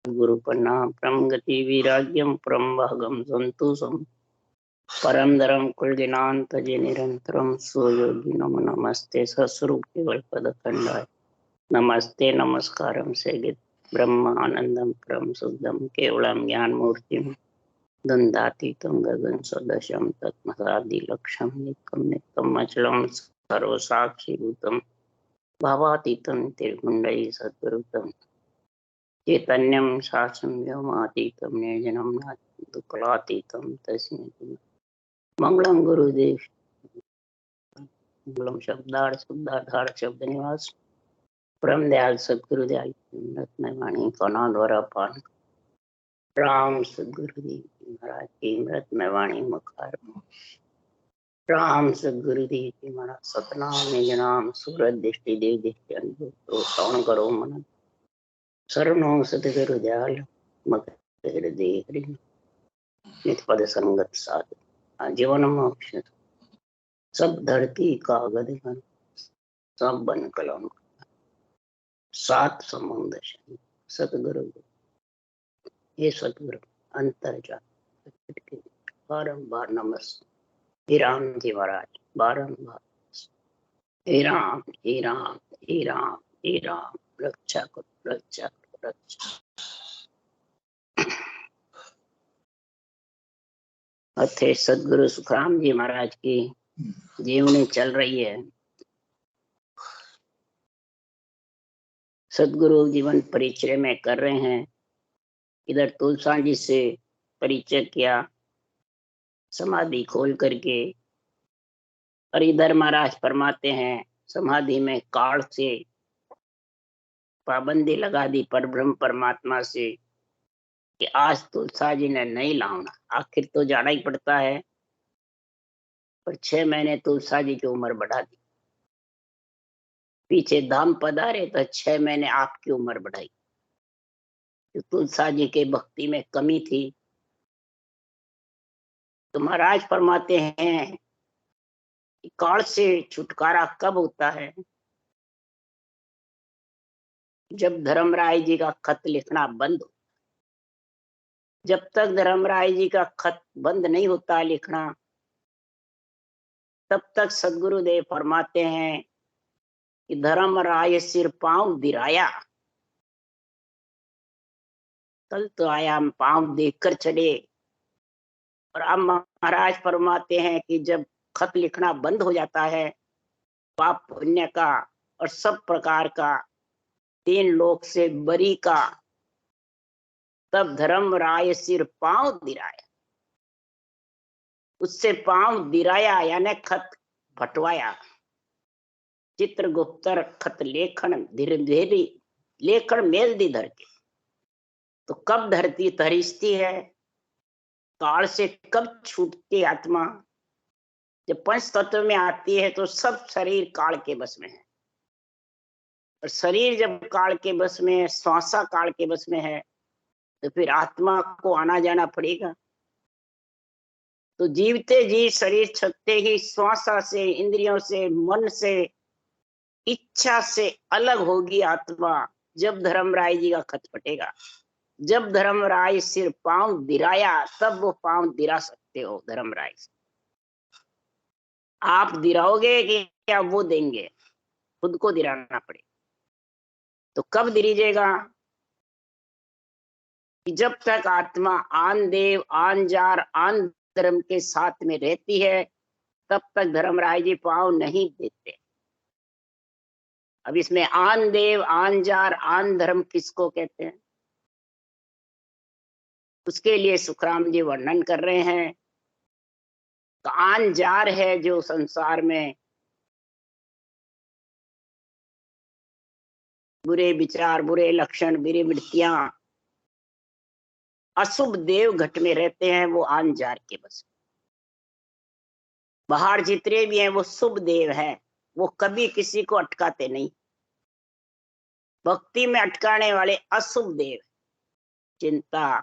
गुरु प्रणाम परम गति वैराग्यम परम भागम संतोषम परम दरम कुलदिनांत जे निरंतरम स्वयोगी नमो नमस्ते सस्वरूप केवल पद खंडाय नमस्ते नमस्कारम सेवित ब्रह्म आनंदम परम शुद्धम केवलम ज्ञान मूर्तिम दंडातीतम गगन सदशम तत्मसादि लक्ष्यम नित्यम नित्यम अचलम सर्व साक्षी भूतम भावातीतम त्रिगुंडई सद्गुरुतम चैतन्यम शासम व्योमातीतम निर्जनम दुक्कलातीतम तस्मै मंगलम गुरुदेव मंगलम शब्दार्थ शुद्धाधार शब्द निवास परम दयाल सदगुरुदयाल रत्नवाणी कौना द्वारा पान राम सदगुरुदेव महाराज की रत्नवाणी मुखार राम सदगुरुदेव की महाराज सतनाम निज नाम सूरत दृष्टि देव दृष्टि अनुभव तो श्रवण करो मन शरणो सतगुरु दयाल मकर हृदय हरि नित पद संगत साध जीवन मोक्ष सब धरती कागज घन सब बन कलम सात समुद्र सतगुरु ये सतगुरु अंतर जात बारंबार नमस्ते हे राम जी महाराज बारंबार हे राम हे राम हे राम हे राम रक्षा करो रक्षा करो रक्षा। अथे सदगुरु सुखराम जी महाराज की जीवनी चल रही है। सदगुरु जीवन परिचय में कर रहे हैं। इधर तुलसा जी से परिचय किया समाधि खोल करके, और इधर महाराज फरमाते हैं समाधि में काल से पाबंदी लगा दी पर ब्रह्म परमात्मा से कि आज तुलसा जी ने नहीं लाना, आखिर तो जाना ही पड़ता है। पर 6 महीने तुलसा जी की उम्र बढ़ा दी। पीछे धाम पधारे तो 6 महीने आपकी उम्र बढ़ाई। तो तुलसा जी के भक्ति में कमी थी। तो महाराज फरमाते हैं कि काल से छुटकारा कब होता है? जब धर्मराय जी का खत लिखना बंद हो। जब तक धर्मराय जी का खत बंद नहीं होता लिखना, तब तक सदगुरुदेव फरमाते हैं कि धर्मराय सिर पांव दिराया, कल तो आया पांव देखकर चढ़े। और अब महाराज फरमाते हैं कि जब खत लिखना बंद हो जाता है, पाप पुण्य का और सब प्रकार का 3 लोक से बरी का, तब धर्मराय सिर पांव दिराया। उससे पांव दिराया यानी खत फटवाया। चित्रगुप्तर खत लेखन धीरे धीरे लेखन मेल दी धर के। तो कब धरती तरिस्ती है? काल से कब छूटती आत्मा? जब पंच तत्व में आती है तो सब शरीर काल के बस में है। और शरीर जब काल के बस में है, श्वासा काल के बस में है, तो फिर आत्मा को आना जाना पड़ेगा। तो जीवते जी शरीर छकते ही श्वासा से, इंद्रियों से, मन से, इच्छा से अलग होगी आत्मा जब धर्मराय जी का खत फटेगा। जब धर्मराय सिर पांव दिराया, तब वो पांव दिरा सकते हो धर्मराय से। आप दिराओगे कि क्या वो देंगे? खुद को दिराना पड़ेगा। तो कब दिरीजेगा? जब तक आत्मा आन देव आन जार आन धर्म के साथ में रहती है, तब तक धर्मराय जी पांव नहीं देते। अब इसमें आन देव आन जार आन धर्म किसको कहते हैं? उसके लिए सुखराम जी वर्णन कर रहे हैं। तो आन जार है जो संसार में बुरे विचार, बुरे लक्षण, बुरी वृत्तियां, अशुभ देव घट में रहते हैं, वो आन जार के बस। बाहर जितने भी हैं वो शुभ देव हैं, वो कभी किसी को अटकाते नहीं। भक्ति में अटकाने वाले अशुभ देव, चिंता,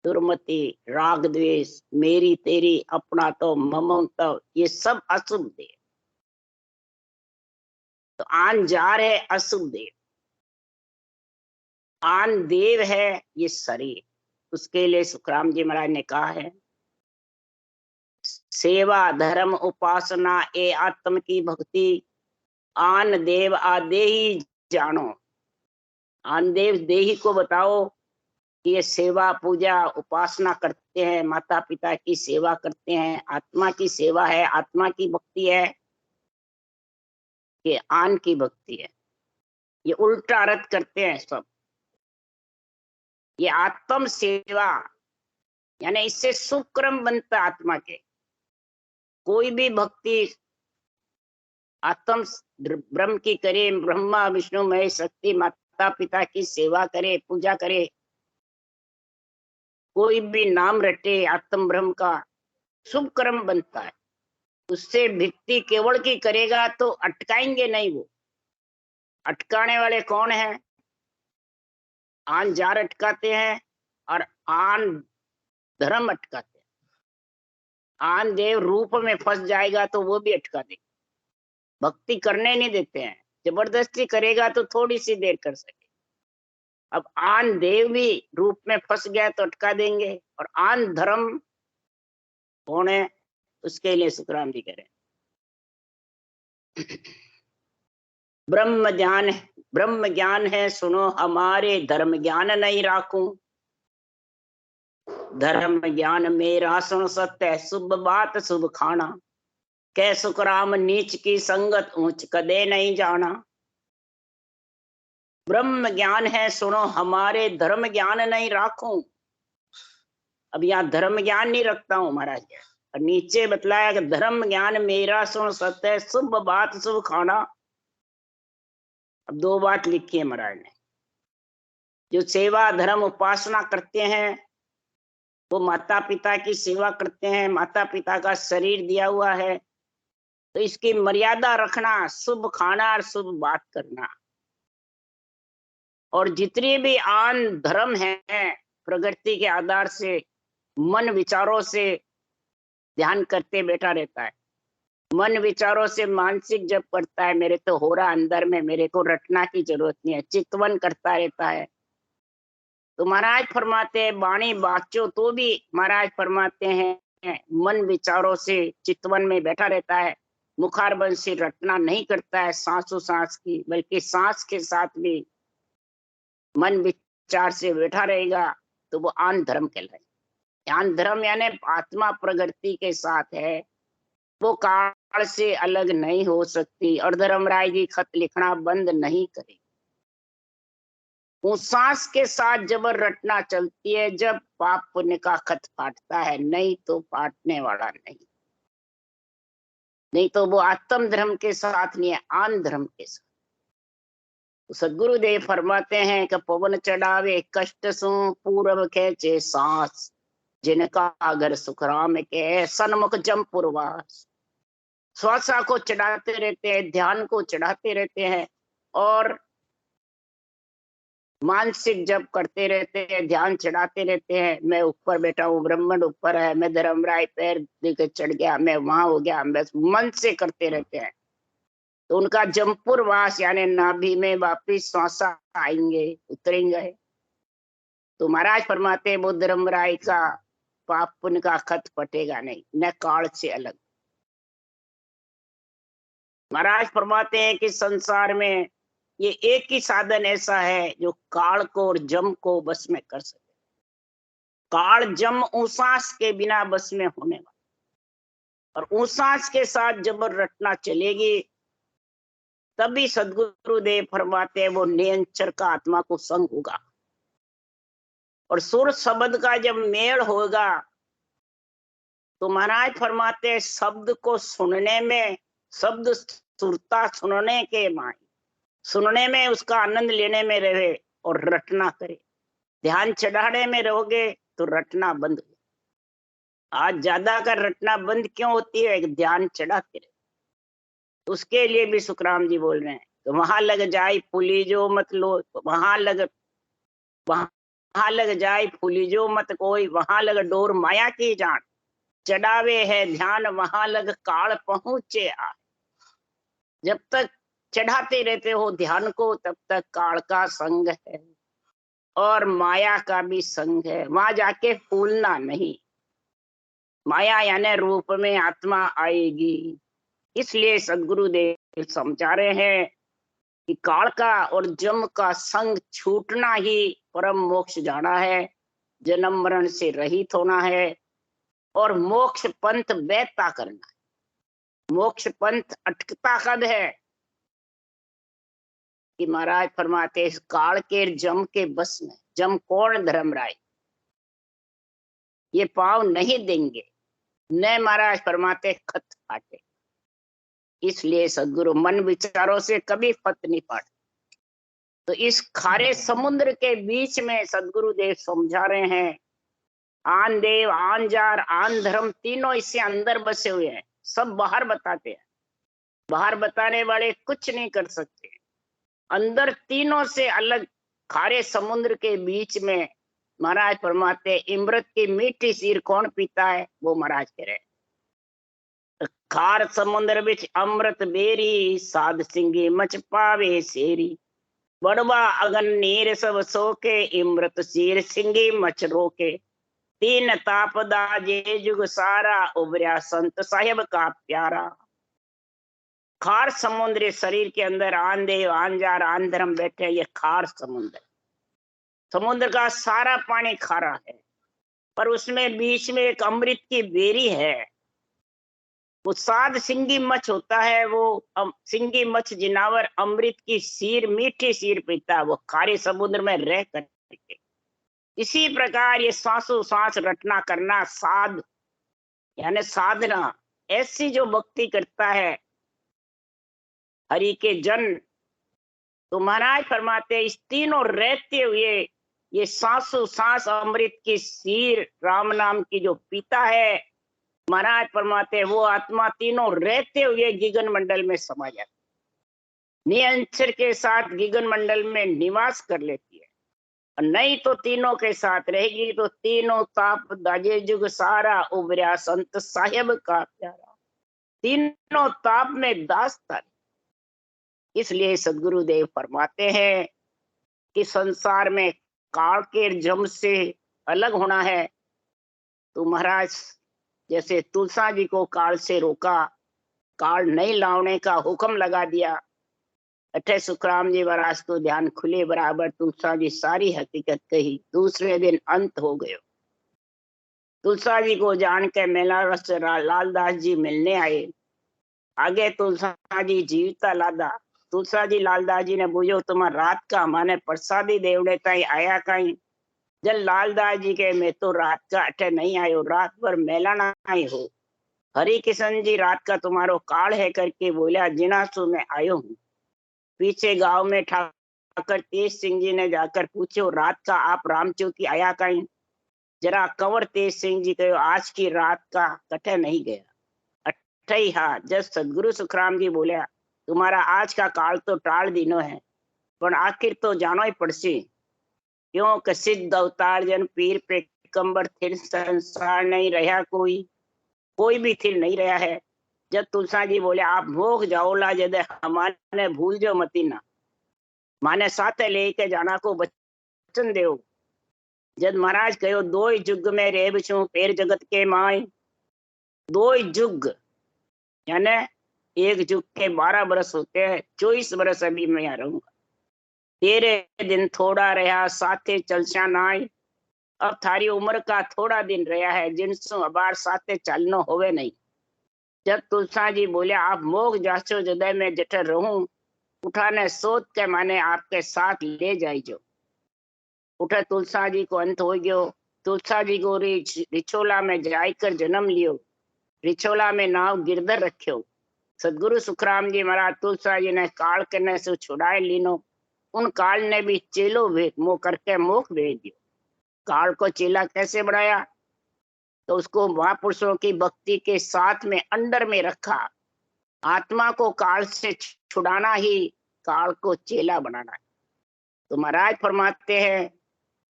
दुर्मति, राग द्वेष, मेरी तेरी, अपना तो, ममत्व, ये सब अशुभ देव। तो आन जार है अशुभ देव। आन देव है ये शरीर। उसके लिए सुखराम जी महाराज ने कहा है, सेवा धर्म उपासना ए आत्म की भक्ति, आन देव आदेही जानो। आन देव देही को बताओ कि ये सेवा पूजा उपासना करते हैं, माता पिता की सेवा करते हैं, आत्मा की सेवा है, आत्मा की भक्ति है, ये आन की भक्ति है। ये उल्टा अर्थ करते हैं सब। ये आत्म सेवा यानी इससे सुक्रम बनता आत्मा के। कोई भी भक्ति आत्म ब्रह्म की करे, ब्रह्मा विष्णु महेश शक्ति माता पिता की सेवा करे, पूजा करे, कोई भी नाम रटे आत्म ब्रह्म का, शुभ कर्म बनता है। उससे भक्ति केवल की करेगा तो अटकाएंगे नहीं। वो अटकाने वाले कौन है? आन जार अटकाते हैं और आन धर्म अटकाते हैं। आन देव रूप में फंस जाएगा तो वो भी अटका देगा, भक्ति करने नहीं देते हैं। जबरदस्ती करेगा तो थोड़ी सी देर कर सके। अब आन देव भी रूप में फंस गया तो अटका देंगे। और आन धर्म कौन है? उसके लिए सुखराम जी कह रहे हैं, ब्रह्म ज्ञान है सुनो हमारे, धर्म ज्ञान नहीं राखूं। धर्म ज्ञान मेरा सुन सत्य, शुभ बात शुभ खाना। कै सुखराम नीच की संगत, ऊंच कदे नहीं जाना। ब्रह्म ज्ञान है सुनो हमारे, धर्म ज्ञान नहीं राखूं। अब यहाँ धर्म ज्ञान नहीं रखता हूं महाराज। और नीचे बतलाया कि धर्म ज्ञान मेरा सुन सत्य, शुभ बात शुभ खाना। अब दो बात लिखी है महाराज ने। जो सेवा धर्म उपासना करते हैं वो माता पिता की सेवा करते हैं, माता पिता का शरीर दिया हुआ है, तो इसकी मर्यादा रखना, शुभ खाना और शुभ बात करना। और जितनी भी आन धर्म है प्रकृति के आधार से मन विचारों से ध्यान करते बैठा रहता है, मन विचारों से मानसिक जप करता है, मेरे तो हो रहा अंदर में, मेरे को रटना की जरूरत नहीं है, चितवन करता रहता है। तो महाराज फरमाते हैं वाणी बाचो तो भी महाराज फरमाते हैं मन विचारों से चितवन में बैठा रहता है, मुखारबंद से रटना नहीं करता है सांसों सांस की, बल्कि सांस के साथ भी मन विचार से बैठा रहेगा, तो वो आन धर्म कहलाए। आन धर्म यानी आत्मा प्रगति के साथ है, वो काल से अलग नहीं हो सकती। और धर्मराय जी खत लिखना बंद नहीं करेगी। वो सांस के साथ जबर रटना चलती है जब पाप पुण्य का खत फाटता है, नहीं तो फाटने वाला नहीं। नहीं तो वो आत्म धर्म के साथ नहीं है, आन धर्म के साथ। तो सदगुरुदेव फरमाते हैं कि पवन चढ़ावे कष्ट सो पूर्व खेचे सांस, जिनका अगर सुखराम के सन्मुख जम पूर्वास। श्वासा को चढ़ाते रहते हैं, ध्यान को चढ़ाते रहते हैं और मानसिक जप करते रहते हैं, ध्यान चढ़ाते रहते हैं। मैं ऊपर बैठा हूँ, ब्रह्मांड ऊपर है, मैं धर्मराय पैर देकर चढ़ गया, मैं वहां हो गया, बस मन से करते रहते हैं। तो उनका जमपुर वास यानी नाभि में वापिस श्वासा आएंगे, उतरेंगे। तो महाराज फरमाते हैं वो धर्मराय का पाप पुण्य का खत फटेगा नहीं, न काल से अलग। महाराज फरमाते हैं कि संसार में ये एक ही साधन ऐसा है जो काल को और जम को बस में कर सके। काल जम ऊसास के बिना बस में होने वाला, और ऊसास के साथ जबर रटना चलेगी तभी सदगुरुदेव फरमाते हैं वो नियंचर का आत्मा को संग होगा। और सुर शब्द का जब मेल होगा तो महाराज फरमाते हैं शब्द को सुनने में, शब्द सुरता सुनने के माई, सुनने में उसका आनंद लेने में रहे और रटना करे। ध्यान चढ़ाने में रहोगे तो रटना बंद हो। आज ज्यादा का रटना बंद क्यों होती है? ध्यान चढ़ाते रहे। उसके लिए भी सुखराम जी बोल रहे हैं तो वहां लग जाए फूली जो मत लो, वहां लग जाए फूली जो मत कोई, वहां लग डोर माया की जान, चढ़ावे है ध्यान वहां लग काल पहुंचे आ। जब तक चढ़ाते रहते हो ध्यान को तब तक काल का संग है। और माया का भी संग है, वहां जाके फूलना नहीं। माया यानी रूप में आत्मा आएगी। इसलिए सदगुरुदेव समझा रहे हैं कि काल का और जम का संग छूटना ही परम मोक्ष जाना है, जन्म मरण से रहित होना है और मोक्ष पंथ बेहता करना है। मोक्ष पंथ अटकता कद है कि महाराज फरमाते इस काल के जम के बस में। जम कौन? धर्मराय। ये पाव नहीं देंगे, न महाराज फरमाते खत फाटे। इसलिए सदगुरु मन विचारों से कभी फत नहीं पाते। तो इस खारे समुद्र के बीच में सदगुरु देव समझा रहे हैं, आन देव, आन जार, आन धर्म, तीनों इससे अंदर बसे हुए हैं। सब बाहर बताते हैं, बाहर बताने वाले कुछ नहीं कर सकते। अंदर तीनों से अलग खारे समुद्र के बीच में महाराज फरमाते इमृत की मीठी सीर कौन पीता है? वो महाराज कह रहे खार समुद्र बिच अमृत बेरी, साध सिंगी मच पावे सेरी। बड़वा अगन नीर सब सोके, इमृत सीर सिंगी मच रोके। तीन तापदा जे जुग सारा, उबरिया संत साहिब का प्यारा। खार समुद्र शरीर के अंदर आन देव, आन जार, आन धर्म बैठे, ये खार समुद्र। समुद्र का सारा पानी खारा है, पर उसमें बीच में एक अमृत की बेरी है। वो साध सिंगी मच होता है, वो सिंगी मच जिनावर अमृत की सीर, मीठी सीर पीता, वो खारे समुद्र में रह करके। इसी प्रकार ये सांसों सांस रटना करना साध यानी साधना, ऐसी जो भक्ति करता है हरि के जन, तो महाराज फरमाते इस तीनों रहते हुए ये सांसों सांस अमृत की सीर राम नाम की जो पीता है, महाराज फरमाते वो आत्मा तीनों रहते हुए गिगन मंडल में समा जाती, नियंचर के साथ गिगन मंडल में निवास कर लेती है। और नहीं तो तीनों के साथ रहेगी तो तीनों ताप दाजे जुग सारा, उबरिया संत साहिब का प्यारा। तीनों ताप में दास था। इसलिए सदगुरुदेव फरमाते हैं कि संसार में काल के जम से अलग होना है। तो महाराज जैसे तुलसा जी को काल से रोका, काल नहीं लाने का हुक्म लगा दिया, अठे सुखराम जी महाराज को ध्यान खुले बराबर तुलसा जी सारी हकीकत कही। दूसरे दिन अंत हो गयो। तुलसा जी को जान के मेलारस लालदास जी मिलने आए। आगे तुलसा जी जीवता लादा। तुलसा जी लालदास जी ने पूछो तुम्हारा रात का माने प्रसादी देवड़े ताई आया कहीं? जल लालदास जी के मैं तो रात का अठे नहीं आयो, रात भर मेला ना आई हो। हरि किशन जी रात का तुम्हारो काल है करके बोला, जिनासु में आयो हूँ। पीछे गांव में ठाकर तेज सिंह जी ने जाकर पूछो रात का आप रामचौकी आया कहीं? जरा कंवर तेज सिंह जी कहो आज की रात का कटे नहीं गया। अठई हाँ। जब सदगुरु सुखराम जी बोलिया तुम्हारा आज का काल तो टाल दिनो है, पर आखिर तो जानो ही पड़सी। क्यों कि सिद्ध अवतार जन पीर पे कंबर थिर संसार नहीं रहा, कोई भी थिर नहीं रहा है। जब तुलसा जी बोले आप भोग जाओला जद हमारे भूल जो मती ना, माने साथे लेके जाना को बचन देव। जब महाराज कहो दो ही जुग में रेब छू पेर जगत के माई। दो ही जुग यानी एक जुग के 12 बरस होते हैं, 24 बरस अभी मैं यहाँ रहूंगा। तेरे दिन थोड़ा रहा साथे चलशा नाई। अब थारी उम्र का थोड़ा दिन रहा है, जिनसु अबार साथे चलनो होवे नहीं। जब तुलसा जी बोले आप मोग जाचो जदय में जठर रहूं, उठाने सोच के माने आपके साथ ले जाइजो। उठे तुलसा जी को अंत हो गयो। तुलसा जी को रिछोला में जाकर जन्म लियो। रिछोला में नाव गिरधर रखियो। सदगुरु सुखराम जी महाराज तुलसा जी ने काल करने से छुड़ाए लीनो। उन काल ने भी चेलो मुंह करके मुख भेज दियो। काल को चेला कैसे बनाया? तो उसको महापुरुषों की भक्ति के साथ में अंडर में रखा। आत्मा को काल से छुड़ाना ही काल को चेला बनाना है। तो महाराज फरमाते हैं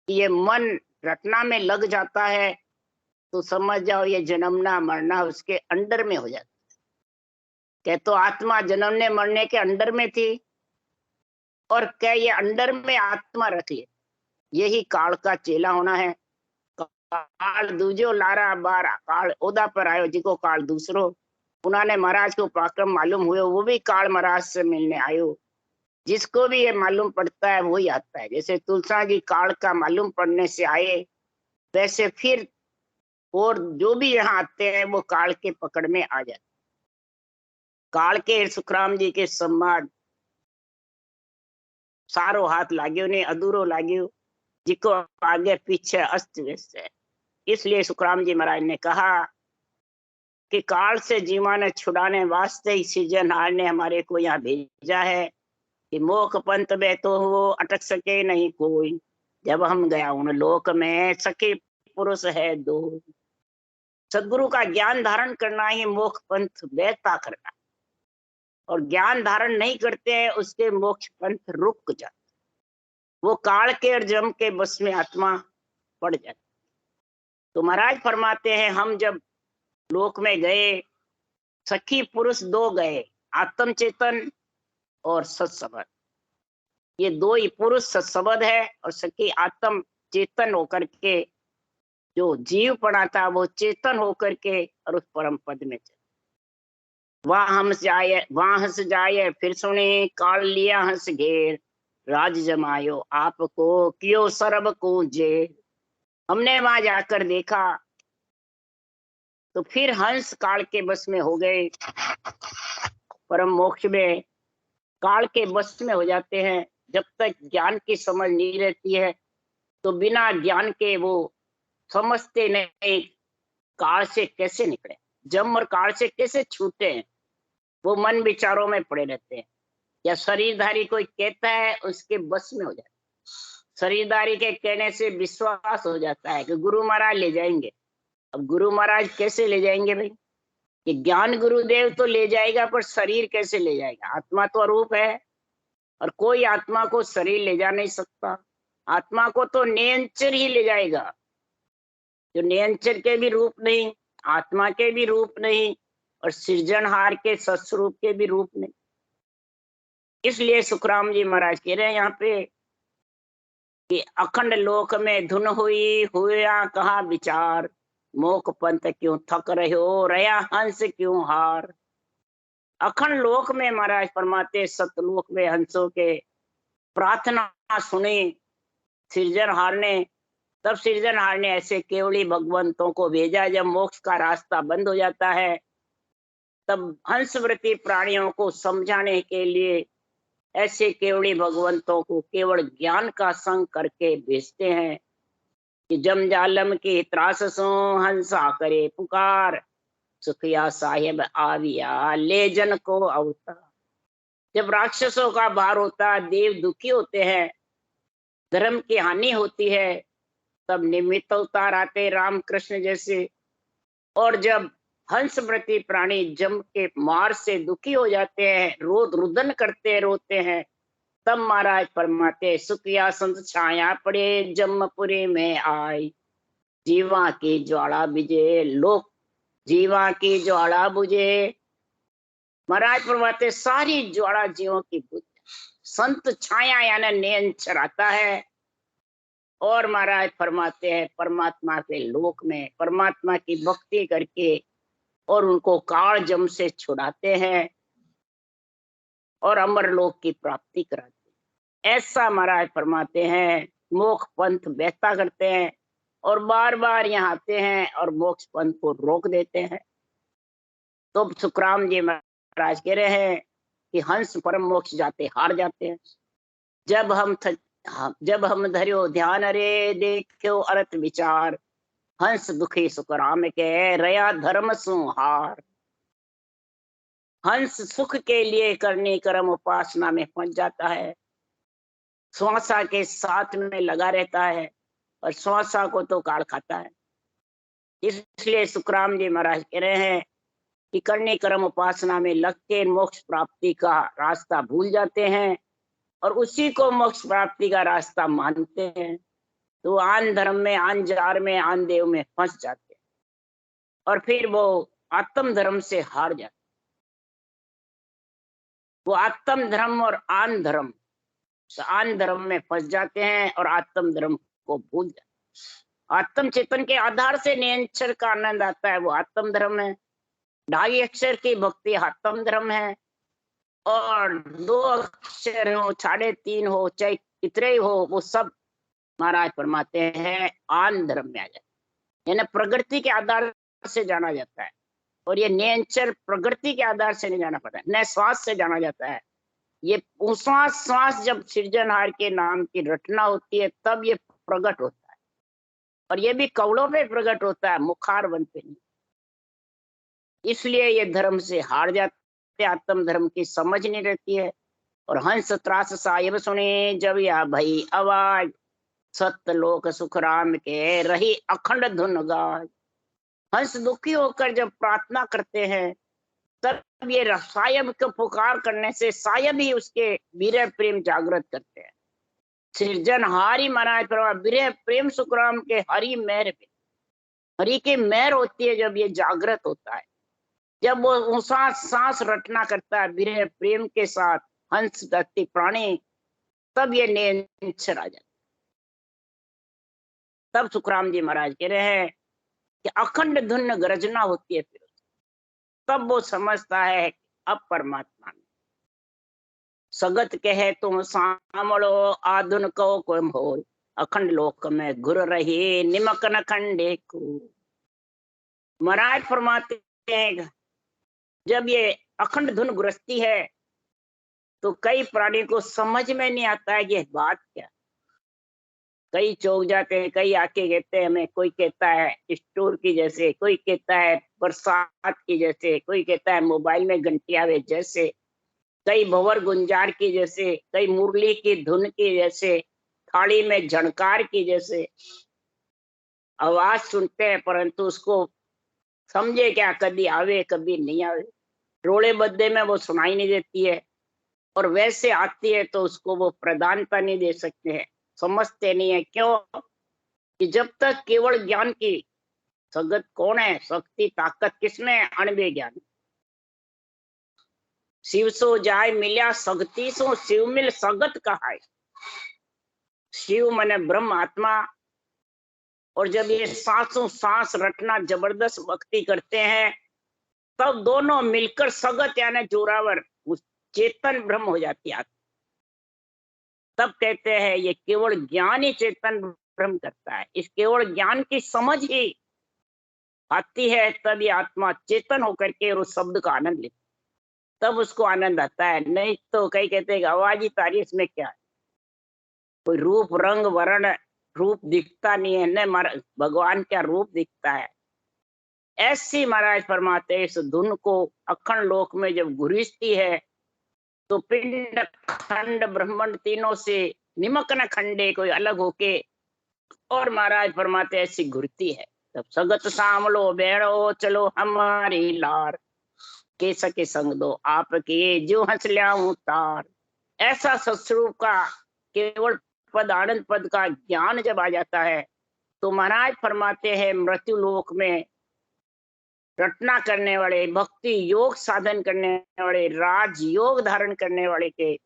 कि ये मन रटना में लग जाता है तो समझ जाओ ये जन्मना मरना उसके अंडर में हो जाता है। क्या तो आत्मा जन्मने मरने के अंडर में थी और क्या ये अंडर में आत्मा रख ले? यही काल का चेला होना है। काल दूजो लारा बारा, काल ओदा पर आयो जिको काल दूसरो। उन्होंने महाराज को पराक्रम मालूम हुए, वो भी काल महाराज से मिलने आयो। जिसको भी ये मालूम पड़ता है वही आता है। जैसे तुलसा जी काल का मालूम पड़ने से आए, वैसे फिर और जो भी यहाँ आते हैं वो काल के पकड़ में आ जाते। काल के सुखराम जी के सम्मान सारो हाथ लाग्यो ने अधूरो लाग्यो, जिको आगे पीछे अस्त व्यस्त है। इसलिए सुखराम जी महाराज ने कहा कि काल से जीवा ने छुड़ाने वास्ते ही सृजनहार ने हमारे को यहाँ भेजा है कि मोख पंथ में तो वो अटक सके नहीं कोई। जब हम गया उन लोक में सखी पुरुष है दो। सदगुरु का ज्ञान धारण करना ही मोक्ष पंथ व्यथा करना, और ज्ञान धारण नहीं करते हैं उसके मोक्ष पंथ रुक जाते, वो काल के और जम के बस में आत्मा पड़ जाती। तो महाराज फरमाते हैं हम जब लोक में गए, सखी पुरुष दो गए, आत्म चेतन और सत्सबद। ये दो ही पुरुष सत्सबद है, और सखी आत्म चेतन होकर के जो जीव पड़ा था वो चेतन होकर के और उस परम पद में चले। वहां हंस जाए फिर सुने, काल लिया हंस घेर, राज जमायो आपको कियो सरब कूजे। हमने वहां जाकर देखा तो फिर हंस काल के बस में हो गए। परम मोक्ष में काल के बस में हो जाते हैं। जब तक ज्ञान की समझ नहीं रहती है तो बिना ज्ञान के वो समझते नहीं काल से कैसे निकले, जम और काल से कैसे छूटे हैं। वो मन विचारों में पड़े रहते हैं, या शरीरधारी कोई कहता है उसके बस में हो जाता है। शरीरधारी के कहने से विश्वास हो जाता है कि गुरु महाराज ले जाएंगे। अब गुरु महाराज कैसे ले जाएंगे भाई? कि ज्ञान गुरुदेव तो ले जाएगा, पर शरीर कैसे ले जाएगा? आत्मा तो अरूप है, और कोई आत्मा को शरीर ले जा नहीं सकता। आत्मा को तो नियंचर ही ले जाएगा, जो नियंचर के भी रूप नहीं, आत्मा के भी रूप नहीं, और सृजनहार के सस्वरूप के भी रूप नहीं। इसलिए सुखराम जी महाराज कह रहे हैं यहाँ पे कि अखंड लोक में धुन हुई हुआ कहा विचार, मोक पंथ क्यों थक रहे हो रया हंस क्यों हार। अखंड लोक में महाराज फरमाते सतलोक में हंसों के प्रार्थना सुनी सृजनहार ने। तब सृजनहार ने ऐसे केवली भगवंतों को भेजा। जब मोक्ष का रास्ता बंद हो जाता है तब हंसवृत्ति प्राणियों को समझाने के लिए ऐसे केवली भगवंतों को केवल ज्ञान का संग करके भेजते हैं कि जमजालम की त्रास सो हंसा करे पुकार, सुखिया साहेब आविया ले जन को अवतार। जब राक्षसों का भार होता, देव दुखी होते हैं, धर्म की हानि होती है, तब निमित्त अवतार आते राम कृष्ण जैसे। और जब हंसवृत्ति प्राणी जम के मार से दुखी हो जाते हैं, रोद रुदन करते रोते हैं, तब महाराज फरमाते सुखिया संत छाया पड़े जमपुरी में आए, जीवा की ज्वाला बुझे लोक जीवा की ज्वाला बुझे। महाराज फरमाते सारी ज्वाला जीवों की बुझ। संत छाया यानी नियंचर आता है, और महाराज फरमाते हैं परमात्मा के लोक में परमात्मा की भक्ति करके और उनको काल जम से छुड़ाते हैं और अमर लोक की प्राप्ति कराते हैं। ऐसा महाराज फरमाते हैं। मोक्ष पंथ व्यथा करते हैं और बार बार यहाँ आते हैं और मोक्ष पंथ को रोक देते हैं। तो सुखराम जी महाराज कह रहे हैं कि हंस परम मोक्ष जाते हार जाते हैं। जब हम धरियो ध्यान रे देखो अर्थ विचार, हंस दुखी सुखराम के रया धर्म सुहार। हंस सुख के लिए करनी कर्म उपासना में पहुंच जाता है, श्वासा के साथ में लगा रहता है, और श्वासा को तो काल खाता है। इसलिए सुखराम जी महाराज कह रहे हैं कि करनी कर्म उपासना में लग के मोक्ष प्राप्ति का रास्ता भूल जाते हैं और उसी को मोक्ष प्राप्ति का रास्ता मानते हैं। तो आन धर्म में, आन जार में, आन देव में फंस जाते हैं और फिर वो आत्म धर्म से हार जाते। वो आत्म धर्म और आन धर्म तो आन धर्म में फंस जाते हैं और आत्म धर्म को भूल जाते हैं। आत्म चेतन के आधार से निरंतर का आनंद आता है, वो आत्म धर्म है। 2.5 अक्षर की भक्ति आत्म धर्म है, और 2 अक्षर हो, 3.5 हो, चाहे कितने ही हो, वो सब महाराज फरमाते हैं आन धर्म में आ जाते हैं। यानी प्रकृति के आधार से जाना जाता है, और ये नेचर प्रकृति के आधार से नहीं जाना पड़ता है, न श्वास से जाना जाता है। ये श्वास श्वास जब सृजनहार के नाम की रचना होती है तब ये प्रकट होता है, और ये भी कवड़ों पे प्रकट होता है, मुखार बनते नहीं। इसलिए ये धर्म से हार जाते, आत्म धर्म की समझ नहीं रहती है। और हंस त्रास साहिब सुने जब या भई आवाज, सत्य लोक सुख राम के रही अखंड धुन गाज। हंस दुखी होकर जब प्रार्थना करते हैं तब ये सायब को पुकार करने से सायब ही उसके वीर प्रेम जागृत करते हैं। सृजनहारी महाराज प्रभा वीर प्रेम सुखराम के हरि मेहर पे, हरि की मेहर होती है जब ये जागृत होता है, जब वो सांस सांस रटना करता है वीर प्रेम के साथ हंस गति प्राणी, तब ये नेचर आ जाता। तब सुखराम जी महाराज कह रहे हैं कि अखंड धुन गर्जना होती है, फिर तब वो समझता है अब परमात्मा में सगत कहे तुम सामलो आधुन को कोम हो, अखंड लोक में घुर रही निमक न खंडे को। महाराज फरमाते हैं जब ये अखंड धुन गुरसती है तो कई प्राणी को समझ में नहीं आता है ये बात क्या। कई चौक जाते हैं, कई आके कहते हैं हमें, कोई कहता है स्टोर की जैसे, कोई कहता है बरसात की जैसे, कोई कहता है मोबाइल में घंटिया वे जैसे, कई भंवर गुंजार की जैसे, कई मुरली की धुन की जैसे, थाली में झनकार की जैसे आवाज सुनते हैं, परंतु उसको समझे क्या, कभी आवे कभी नहीं आवे, रोड़े बद्दे में वो सुनाई नहीं देती है, और वैसे आती है तो उसको वो प्रधानता नहीं दे सकते हैं, समझते नहीं है। क्यों कि जब तक केवल ज्ञान की सगत कौन है, शक्ति ताकत किसमें, अणबे ज्ञान। शिव सो जाय मिल्या सगती सो शिव मिल सगत कहाय। शिव मने ब्रह्म आत्मा, और जब ये सांसों सांस रटना जबरदस्त भक्ति करते हैं तब दोनों मिलकर सगत यानी जोरावर उस चेतन ब्रह्म हो जाती है। तब कहते हैं ये केवल ज्ञान ही चेतन ब्रह्म करता है, इस केवल ज्ञान की समझ ही आती है, तब ये आत्मा चेतन होकर के उस शब्द का आनंद लेती, तब उसको आनंद आता है। नहीं तो कई कहते हैं आवाज ही तारी, इसमें क्या है, कोई रूप रंग वर्ण रूप दिखता नहीं है, न भगवान क्या रूप दिखता है। ऐसी महाराज फरमाते इस धुन को अखंड लोक में जब घुरिसती है तो पिंड खंड ब्रह्मांड तीनों से निमक न खंडे, कोई अलग होके, और महाराज फरमाते ऐसी घुरती है। तब सगत सामलो बेड़ो चलो हमारी लार, के सके संग दो आपके जो हंस ल्याऊं तार। ऐसा सत्स्वरूप का केवल पद आनंद पद का ज्ञान जब आ जाता है तो महाराज फरमाते हैं मृत्यु लोक में रटना करने वाले, भक्ति योग साधन करने वाले, राज योग धारण करने वाले के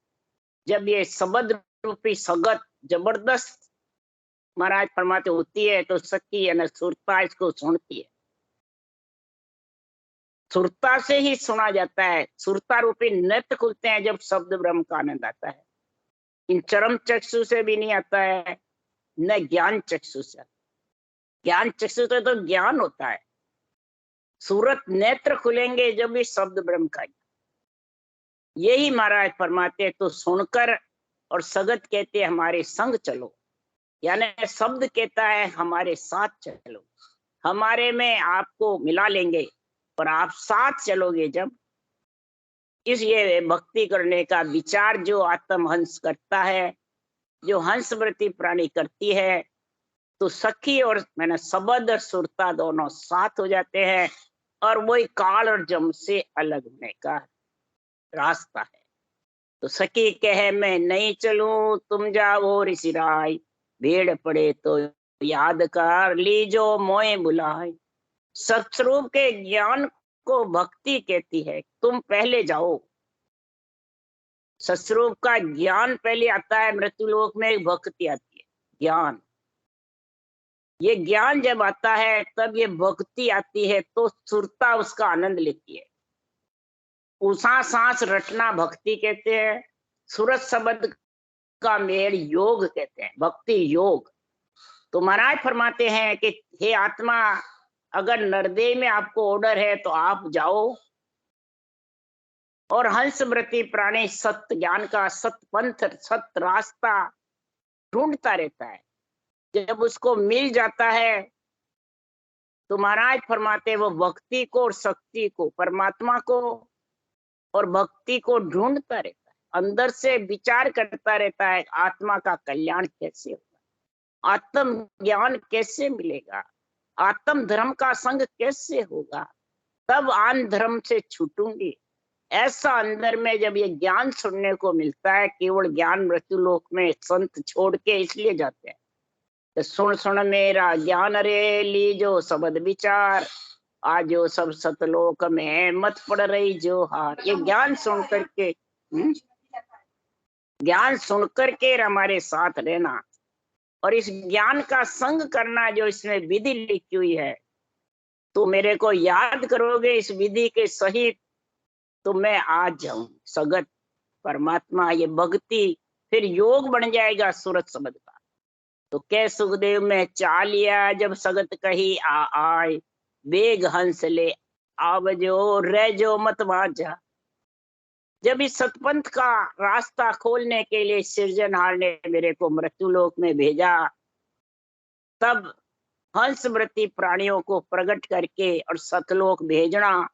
जब ये शब्द रूपी सगत जबरदस्त महाराज फरमाते होती है तो सखी यानी सुरता इसको सुनती है। सुरता से ही सुना जाता है, सुरता रूपी नेत्र खुलते हैं जब शब्द ब्रह्म का आनंद आता है। इन चरम चक्षु से भी नहीं आता है, न ज्ञान चक्षु से। ज्ञान चक्षु से तो ज्ञान होता है, सूरत नेत्र खुलेंगे जब भी शब्द ब्रह्म का। यही महाराज फरमाते तो सुनकर, और सगत कहते हमारे संग चलो, यानी शब्द कहता है हमारे साथ चलो, हमारे में आपको मिला लेंगे और आप साथ चलोगे जब। इस ये भक्ति करने का विचार जो आत्म हंस करता है, जो हंस वृत्ति प्राणी करती है, तो सखी और मैंने शब्द और सुरता दोनों साथ हो जाते हैं, और वही काल और जम से अलग होने का रास्ता है। तो सखी कहे मैं नहीं चलूं तुम जाओ ऋषि राय, भीड़ पड़े तो याद कर लीजो मोए बुलाए। सत्स्वरूप के ज्ञान को भक्ति कहती है, तुम पहले जाओ, सस्वरूप का ज्ञान पहले आता है, मृत्युलोक में भक्ति आती है। ज्ञान, ये ज्ञान जब आता है तब ये भक्ति आती है, तो सुरता उसका आनंद लेती है। उषा सांस रटना भक्ति कहते हैं, सूरज शब्द का मेल योग कहते हैं, भक्ति योग। तो महाराज फरमाते हैं कि हे आत्मा, अगर नरदेह में आपको ऑर्डर है तो आप जाओ, और हंस व्रती प्राणी सत्य ज्ञान का, सत्य पंथ, सत्य रास्ता ढूंढता रहता है। जब उसको मिल जाता है तो महाराज फरमाते वो भक्ति को और शक्ति को, परमात्मा को और भक्ति को ढूंढता रहता है, अंदर से विचार करता रहता है आत्मा का कल्याण कैसे होगा, आत्म ज्ञान कैसे मिलेगा, आत्म धर्म का संग कैसे होगा, तब आन धर्म से छूटूंगी। ऐसा अंदर में जब ये ज्ञान सुनने को मिलता है, केवल ज्ञान मृत्युलोक में संत छोड़ के इसलिए जाते हैं, तो सुन सुन मेरा ज्ञान रे लीजो शब्द विचार, आजो सब सतलोक में मत पड़ रही जो हार। ये ज्ञान सुन करके, ज्ञान सुन करके हमारे साथ रहना और इस ज्ञान का संग करना, जो इसमें विधि लिखी हुई है, तो मेरे को याद करोगे इस विधि के सहित, तो मैं आज जाऊं सगत परमात्मा। ये भक्ति फिर योग बन जाएगा सूरज शब्द का। तो कै सुखदेव में चालिया जब सगत कही आए, बेग हंस ले आवजो रहजो मत वाजा। जब इस सतपंथ का रास्ता खोलने के लिए सृजनहार ने मेरे को मृत्युलोक में भेजा, तब हंस व्रती प्राणियों को प्रकट करके और सतलोक भेजना,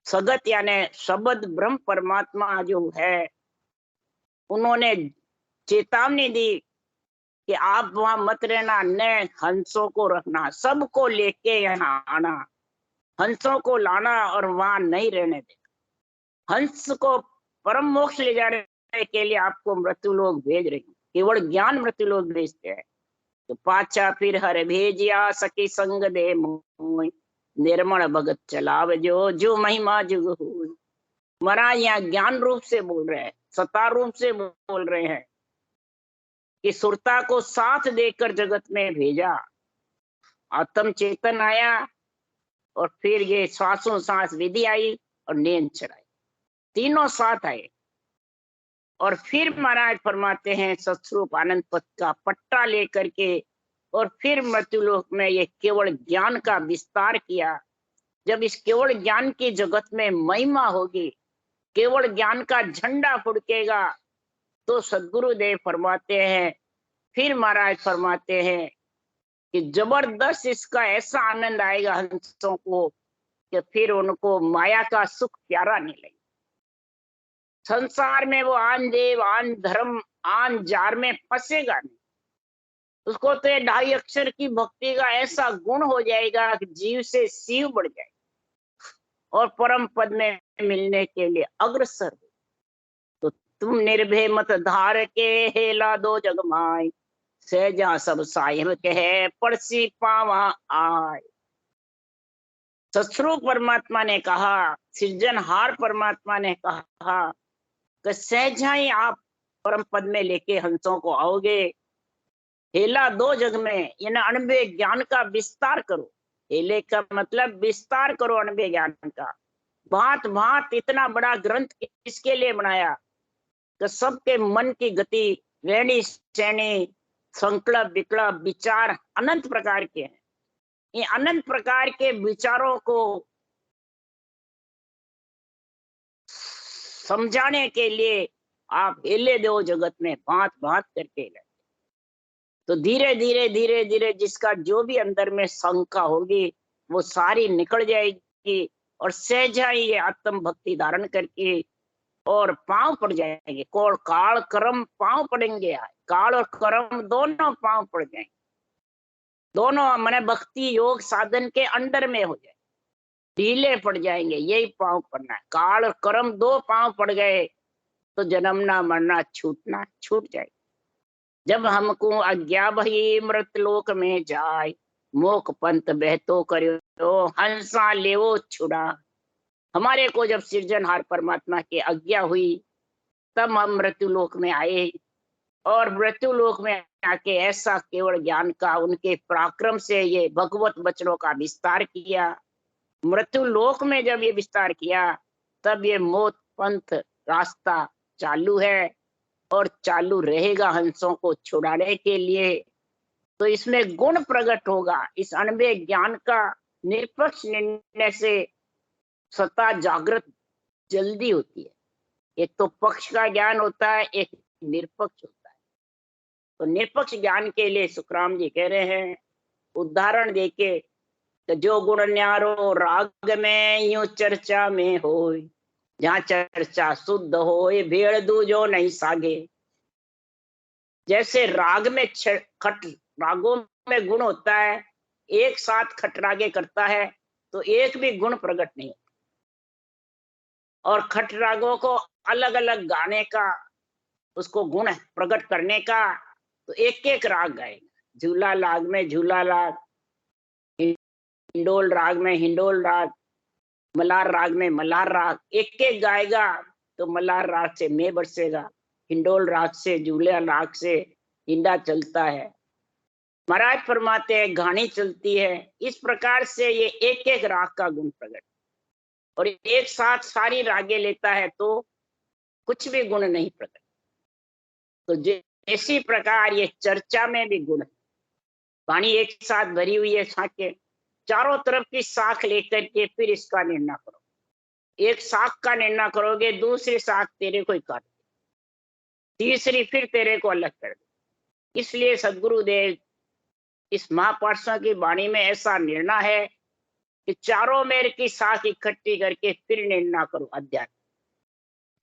सगत यानी शब्द ब्रह्म परमात्मा जो है, उन्होंने चेतावनी दी कि आप वहां मत रहना, न हंसों को रखना, सबको लेके यहाँ आना, हंसों को लाना और वहां नहीं रहने देना। हंस को परम मोक्ष ले जाने के लिए आपको मृत्युलोक भेज रही, केवल ज्ञान मृत्युलोक भेजते हैं। तो पाचा फिर हर भेजिया सखी संग दे मोय, निर्मल भगत चलाव जो महिमा जुग हुई। महाराज यहाँ ज्ञान रूप से बोल रहे हैं, सत्ता रूप से बोल रहे हैं कि सुरता को साथ देकर जगत में भेजा। आत्म चेतन आया और फिर ये श्वासों सांस विधि आई और नींद चढ़ाई, तीनों साथ आए। और फिर महाराज फरमाते हैं सत्स्वरूप आनंद पथ का पट्टा लेकर के, और फिर मृत्युलोक में ये केवल ज्ञान का विस्तार किया। जब इस केवल ज्ञान की जगत में महिमा होगी, केवल ज्ञान का झंडा फुड़केगा, तो सदगुरुदेव फरमाते हैं, फिर महाराज फरमाते हैं कि जबरदस्त इसका ऐसा आनंद आएगा हंसों को कि फिर उनको माया का सुख प्यारा नहीं लगेगा। संसार में वो आन देव आन धर्म आन जार में फंसेगा नहीं। उसको तो ये 2.5 अक्षर की भक्ति का ऐसा गुण हो जाएगा कि जीव से शिव बढ़ जाएगा और परम पद में मिलने के लिए अग्रसर हो। तो तुम निर्भय मत धार के हेला दो जग माय, सहजा सब साहिब कहे पड़सी पावा आय। सत्स्वरूप परमात्मा ने कहा, सृजनहार परमात्मा ने कहा कि सहजा ही आप परम पद में लेके हंसों को आओगे। हेला दो जग में, यानी अनबे ज्ञान का विस्तार करो। हेले का मतलब विस्तार करो अनबे ज्ञान का। भांत भांत इतना बड़ा ग्रंथ किसके लिए बनाया कि सबके मन की गति, रहनी सहनी, संकल्प विकल्प विचार अनंत प्रकार के हैं। ये अनंत प्रकार के विचारों को समझाने के लिए आप हिले दो जगत में भांत भांत करके लगे। तो धीरे धीरे धीरे धीरे जिसका जो भी अंदर में शंका होगी वो सारी निकल जाएगी और सहजा ही ये आत्म भक्ति धारण करके और पांव पड़ जाएंगे। काल कर्म पांव पड़ेंगे, काल और कर्म दोनों पांव पड़ जाएंगे, दोनों मैंने भक्ति योग साधन के अंडर में हो जाए, ढीले पड़ जाएंगे। यही पांव पड़ना है। काल और कर्म दो पांव पड़ गए तो जन्मना मरना छूटना छूट जाए। जब हमको अज्ञा भई मृतलोक में जाए, मोक पंथ बहतो करो हंसा लेवो छुड़ा। हमारे को जब सृजनहार परमात्मा की आज्ञा हुई तब हम मृत्यु लोक में आए और मृत्यु लोक में आके ऐसा केवल ज्ञान का उनके पराक्रम से ये भगवत वचनों का विस्तार किया। मृत्यु लोक में जब ये विस्तार किया तब ये मोत पंथ रास्ता चालू है और चालू रहेगा हंसों को छुड़ाने के लिए। तो इसमें गुण प्रकट होगा। इस अनबे ज्ञान का निरपेक्ष निर्णय से सत्ता जागृत जल्दी होती है। एक तो पक्ष का ज्ञान होता है, एक निरपेक्ष होता है। तो निरपेक्ष ज्ञान के लिए सुखराम जी कह रहे हैं उदाहरण देके, तो जो गुण न्यारो राग में यूं चर्चा में होय, जहाँ चर्चा शुद्ध होए भेड़ दूजो नहीं सागे। जैसे राग में खट रागों में गुण होता है, एक साथ खटरागे करता है तो एक भी गुण प्रकट नहीं होता। और खट रागों को अलग अलग गाने का, उसको गुण प्रकट करने का, तो एक एक राग गाएगा। झूला राग में झूला राग, हिंडोल राग में हिंडोल राग, मल्हार राग में मल्हार राग, एक एक गाएगा। तो मल्हार राग से मैं बरसेगा, हिंडोल राग से, झूला राग से हिंडा चलता है, महाराज फरमाते हैं घानी चलती है। इस प्रकार से ये एक एक राग का गुण प्रकट, और एक साथ सारी रागे लेता है तो कुछ भी गुण नहीं प्रकट। तो इसी प्रकार ये चर्चा में भी गुण है। पानी एक साथ भरी हुई है साके, चारों तरफ की शाख लेकर के फिर इसका निर्णय करो। एक शाख का निर्णय करोगे, दूसरी शाख तेरे को काट दे, तीसरी फिर तेरे को अलग कर दे। इसलिए सदगुरुदेव इस महापाठशाला की वाणी में ऐसा निर्णय है कि चारों मेर की शाख इकट्ठी करके फिर निर्णय करो अध्यात्म।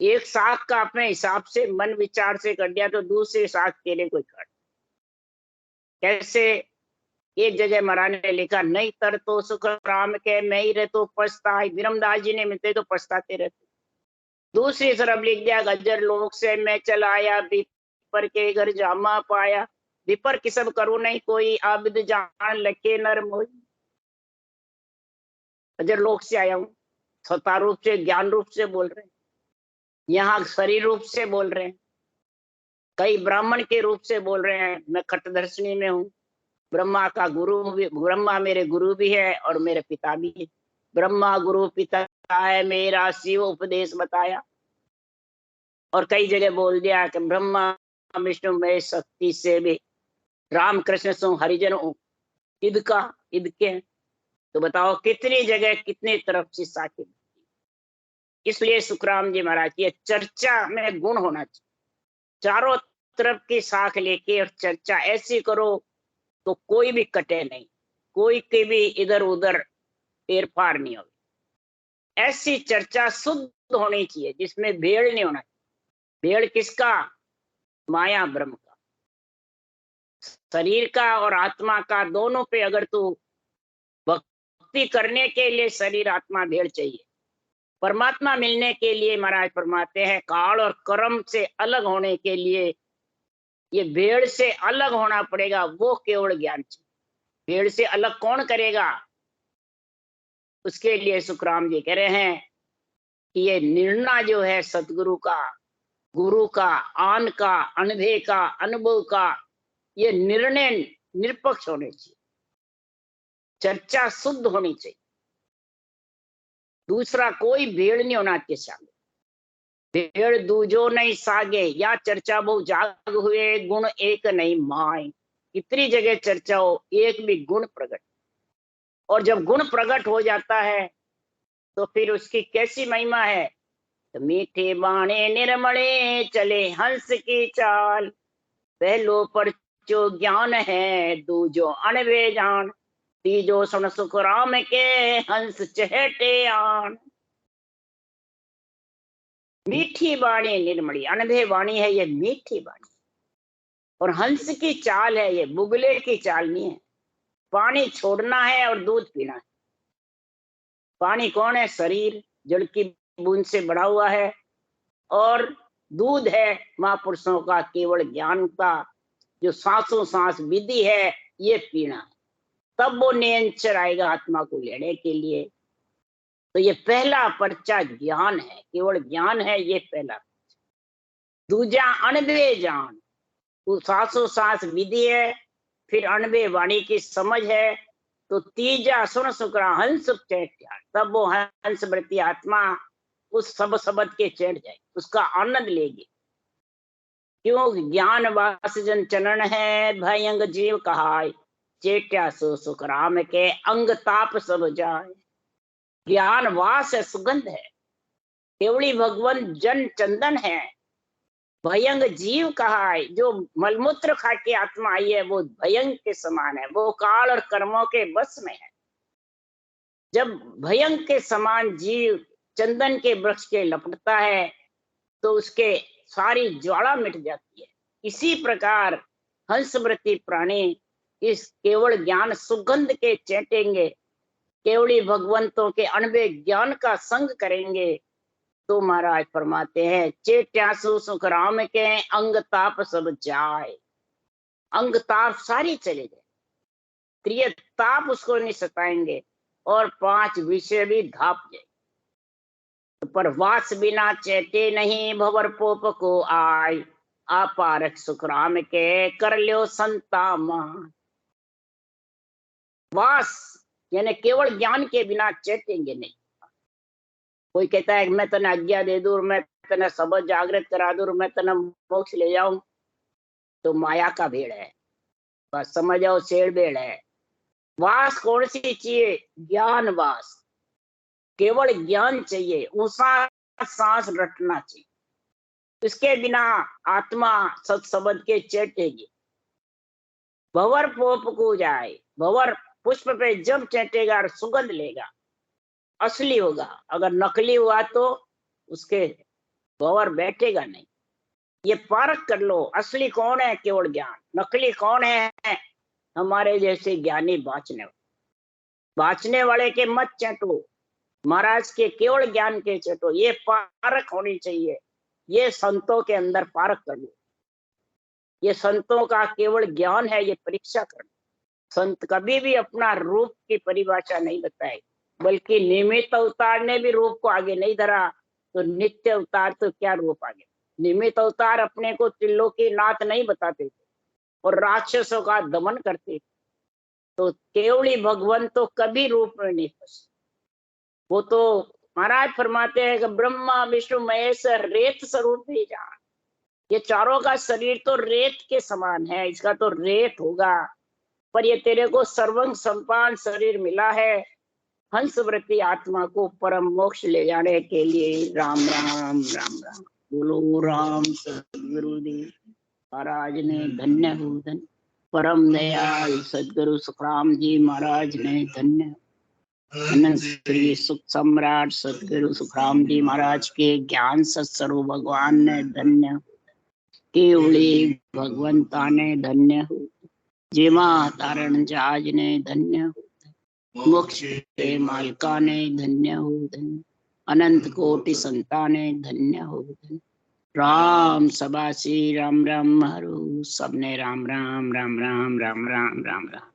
एक शाख का अपने हिसाब से मन विचार से कर दिया तो दूसरी शाख तेरे को काट। कैसे? एक जगह महाराज ने लिखा, नहीं तर तो सुख राम के मैं ही रहे तो पछताए। विरमदास जी ने मिलते तो पछताते रहते। दूसरी तरफ लिख दिया, गज्जर लोक से मैं चला आया, विपर के घर जामा पाया, विपर किसब करो नहीं कोई, आबिद जान लखे नर मोई। गज्जर लोक से आया हूँ, सत्ता रूप से ज्ञान रूप से बोल रहे हैं, यहाँ शरीर रूप से बोल रहे हैं, कई ब्राह्मण के रूप से बोल रहे हैं। मैं खटदर्शनी में हूँ, ब्रह्मा का गुरु भी, ब्रह्मा मेरे गुरु भी है और मेरे पिता भी है। ब्रह्मा गुरु पिता है मेरा, शिव उपदेश बताया। और कई जगह बोल दिया कि ब्रह्मा विष्णु में शक्ति से भी, राम कृष्ण सो हरिजन ईद का ईद के। तो बताओ कितनी जगह कितनी तरफ से साके। इसलिए सुखराम जी महाराज की चर्चा में गुण होना चाहिए। चारों तरफ की शाख लेके और चर्चा ऐसी करो तो कोई भी कटे नहीं, कोई के भी इधर उधर फेर फार नहीं हो। ऐसी चर्चा शुद्ध होनी चाहिए जिसमें भेड़ नहीं होना चाहिए। भेड़ किसका? माया ब्रह्म का, शरीर का और आत्मा का, दोनों पे अगर तू भक्ति करने के लिए शरीर आत्मा भेड़ चाहिए। परमात्मा मिलने के लिए महाराज फरमाते हैं काल और कर्म से अलग होने के लिए ये भेड़ से अलग होना पड़ेगा। वो केवल ज्ञान चाहिए। भेड़ से अलग कौन करेगा? उसके लिए सुखराम जी कह रहे हैं कि ये निर्णय जो है सतगुरु का, गुरु का, आन का, अनुभव का, अनुभव का, ये निर्णय निरपेक्ष होने चाहिए। चर्चा शुद्ध होनी चाहिए। दूसरा कोई भेड़ नहीं होना चाहिए सामने। भेड़ दूजो नहीं सागे, या चर्चा बहु जाग हुए, गुण एक नहीं माय। इतनी जगह चर्चा हो, एक भी गुण प्रकट। और जब गुण प्रकट हो जाता है तो फिर उसकी कैसी महिमा है? तो मीठे बाणे निर्मले चले हंस की चाल, पहलो परचो ज्ञान है दूजो अनवे जान, तीजो सुन सुख राम के हंस चहटे आन। मीठी वाणी निर्मली, अनभे वाणी है ये, मीठी वाणी। और हंस की चाल है ये, बुगले की चाल नहीं है। पानी छोड़ना है और दूध पीना है। पानी कौन है? शरीर जल की बूंद से बड़ा हुआ है, और दूध है महापुरुषों का केवल ज्ञान का, जो सांसों सांस विधि है, ये पीना है। तब वो नियंत्रण आएगा आत्मा को लेने के लिए। तो ये पहला पर्चा ज्ञान है, केवल ज्ञान है ये पहला। दूजा अणबे जान, वो सासों सास विधि है, फिर अणबे वाणी की समझ है। तो तीजा सुन सुकरा हंस चैत्या, तब वो हंस वृत्ति आत्मा उस सब शब्द के चढ़ जाए, उसका आनंद लेगी। क्यों ज्ञान वास जन चरण है, भयंग जीव कहाय, चेट्या सो सुख राम के अंग ताप सब जाए। ज्ञान वास है, सुगंध है, केवली भगवान जन चंदन है। भयंग जीव कहा है, जो मलमूत्र खा के आत्मा आई है वो भयंग के समान है, वो काल और कर्मों के बस में है। जब भयंग के समान जीव चंदन के वृक्ष के लपटता है तो उसके सारी ज्वाला मिट जाती है। इसी प्रकार हंसवृत्ति प्राणी इस केवल ज्ञान सुगंध के चेटेंगे, केवली भगवंतों के अणबे ज्ञान का संग करेंगे तो महाराज फरमाते हैं, चेट्यासु सुख राम के अंग ताप सब जाए। अंग ताप सारी चले जाए, त्रिय ताप उसको नहीं सताएंगे और 5 विषय भी धाप जाए। पर वास बिना चेते नहीं, भवर पोप को आय, अपारक सुख राम के कर लो संतामा। वास यानी केवल ज्ञान के बिना चेतेंगे नहीं। कोई कहता है मैं तने आज्ञा दे दूं, मैं तने सबद जागृत करा दूं, मैं तने मोक्ष ले जाऊं, तो माया का भेड़ है, बस समझ जाओ शेर भेड़ है। वास कौन सी चाहिए? ज्ञान वास, केवल ज्ञान चाहिए, ऊंचा सांस रटना चाहिए, इसके बिना आत्मा सत्सबद के चेटेगी। भंवर पोप को जाए, भंवर पुष्प पे जब चेटेगा और सुगंध लेगा असली होगा, अगर नकली हुआ तो उसके भंवर बैठेगा नहीं। ये पारख कर लो, असली कौन है? केवल ज्ञान। नकली कौन है? हमारे जैसे ज्ञानी बाँचने वाले के मत चेटो, महाराज के केवल ज्ञान के चेटो। ये पारख होनी चाहिए, ये संतों के अंदर पारख कर लो। ये संतों का केवल ज्ञान है, ये परीक्षा कर लो। संत कभी भी अपना रूप की परिभाषा नहीं बताए, बल्कि निमित्त अवतार ने भी रूप को आगे नहीं धरा, तो नित्य अवतार तो क्या रूप आगे। निमित्त अवतार अपने को त्रिलोकी नाथ नहीं बताते थे और राक्षसों का दमन करते थे, तो केवली भगवान तो कभी रूप में नहीं फंसे। वो तो महाराज फरमाते हैं कि ब्रह्मा विष्णु महेश रेत स्वरूप ही जान। ये चारों का शरीर तो रेत के समान है, इसका तो रेत होगा, पर ये तेरे को सर्वंग संपान शरीर मिला है हंस वृत्ति आत्मा को परम मोक्ष ले जाने के लिए। राम राम राम राम बोलो। राम सदगुरुदेव महाराज ने धन्य हो, धन्य परम दयाल सदगुरु सुखराम जी महाराज ने धन्य। श्री सुख सम्राट सदगुरु सुखराम जी महाराज के ज्ञान सत्स्वरूप भगवान ने धन्य, केवली भगवंता ने धन्य हो, जेमा तारण जहाज ने धन्य हो, मोक्ष के मालिका ने धन्य हो, धन्य अनंत कोटि संताने धन्य हो, धन्य राम सबासी राम राम हरु, सबने राम राम राम राम राम राम राम राम राम।